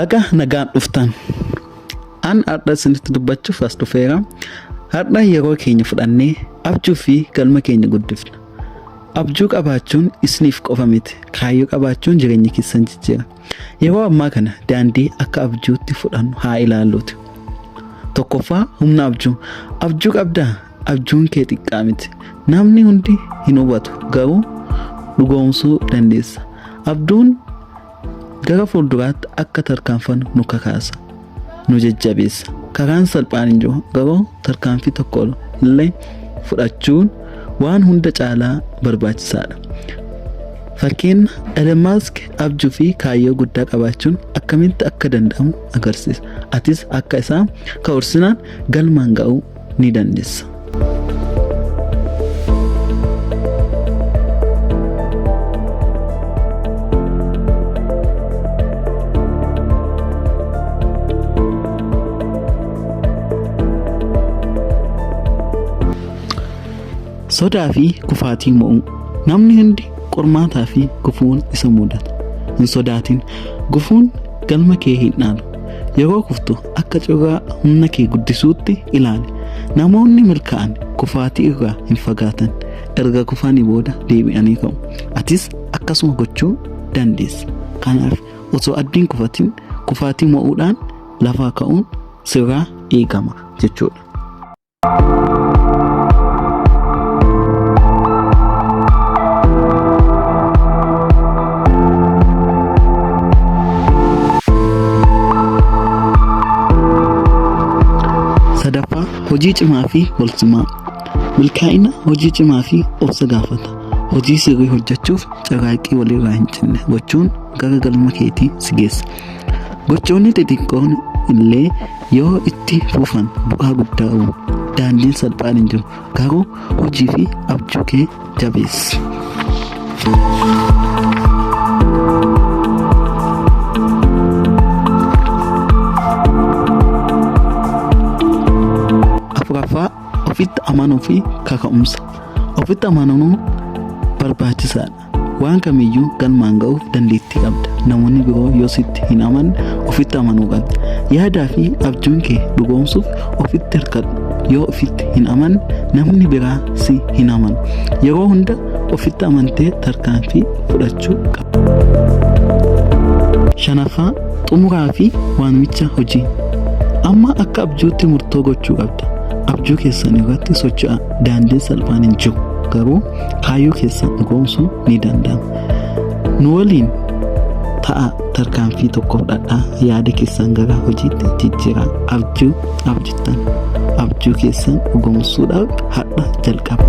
Baga nagaan dhuftan. An har'a isinitti dubbachuuf as dhufeera. Har'a yeroo keenya fudhannee abjuu fi galma keenya guddifna. Abjuu qabaachuun isiniif qofa miti. Kaayyoo qabaachuun jireenya keessan jijjiira. Yeroo ammaa kana daandii akka abjuutti fudhannu haa ilaalluuti. Tokkoffaa humna abjuu. Abjuu qabdaa? Abjuun kee xiqqaa miti. Namni hundi hin hubatu garuu dhugoomsuu dandeessa. Abduun gara fuulduraatti akka tarkaanfannu nu kakaasa, nu jajjabeessa. Karaan salphaan hin jiru garuu tarkaanfii tokko illee fudhachuun waan hunda caalaa barbaachisaadha. Fakkeenya Elon Musk abjuu fi kaayyoo guddaa qabaachuun akkamitti akka danda'amu agarsiisa. Atis akka isaa ka'ursinaan galmaan ga'uu ni dandeessa. Sodaa fi kufaatii mo'uu. Namni hundi qormaataa fi gufuun isa mudata. Hin sodaatin. Gufuun galma kee hin dhaalu. Yeroo kuftu akka carraa humna kee guddisuutti ilaali. Namoonni milkaa'an kufaatii irraa hin fagaatan. Erga kufanii booda deebi'anii ka'u. Atis akkasuma gochuu dandeessa. Kanaaf osoo abdiin kufatin kufaatii mo'uudhaan lafaa ka'uun sirraa eegama jechuudha. Sadaffaa hojii cimaa fi walsimaa. Milkaa'ina hojii cimaa fi obsa gaafata. Hojii sirrii hojjechuuf carraaqqii walirraa hin cinne gochuun gara galma keetii si geessa. Gochoonni xixiqqoon illee yoo itti fufan bu'aa guddaa qabu. Daandiin salphaan hin jiru garuu hojii fi abjuu kee jabeessi. Afuraffaa ofitti amanuu fi kaka'umsa. Ofitti amanuun barbaachisaadha. Waan kamiyyuu galmaan ga'uuf dandeettii qabda. Namoonni biroo yoo sitti hin amanne ofitti amanuu qabda. Yaadaa fi abjuun kee dhugoomsuuf ofitti hirkadhu. Yoo ofitti hin amanne namni biraa si hin amanu. Yeroo hunda ofitti amantee tarkaanfii fudhachuu qabda. Shanaffaa xumuraa fi waamicha hojii. Amma akka abjuutti murtoo gochuu qabda. Abjuu keessan irratti socho'a. Daandiin salphaan hin jiru garuu kaayyoo keessan dhugoomsuun ni danda'ama. Nu waliin ta'a tarkaanfii tokko fudhadhaa. Yaada keessan gara hojiitti jijjiiraa. Abjuu abjuttan. Abjuu keessan dhugoomsuudhaaf har'a jalqaba.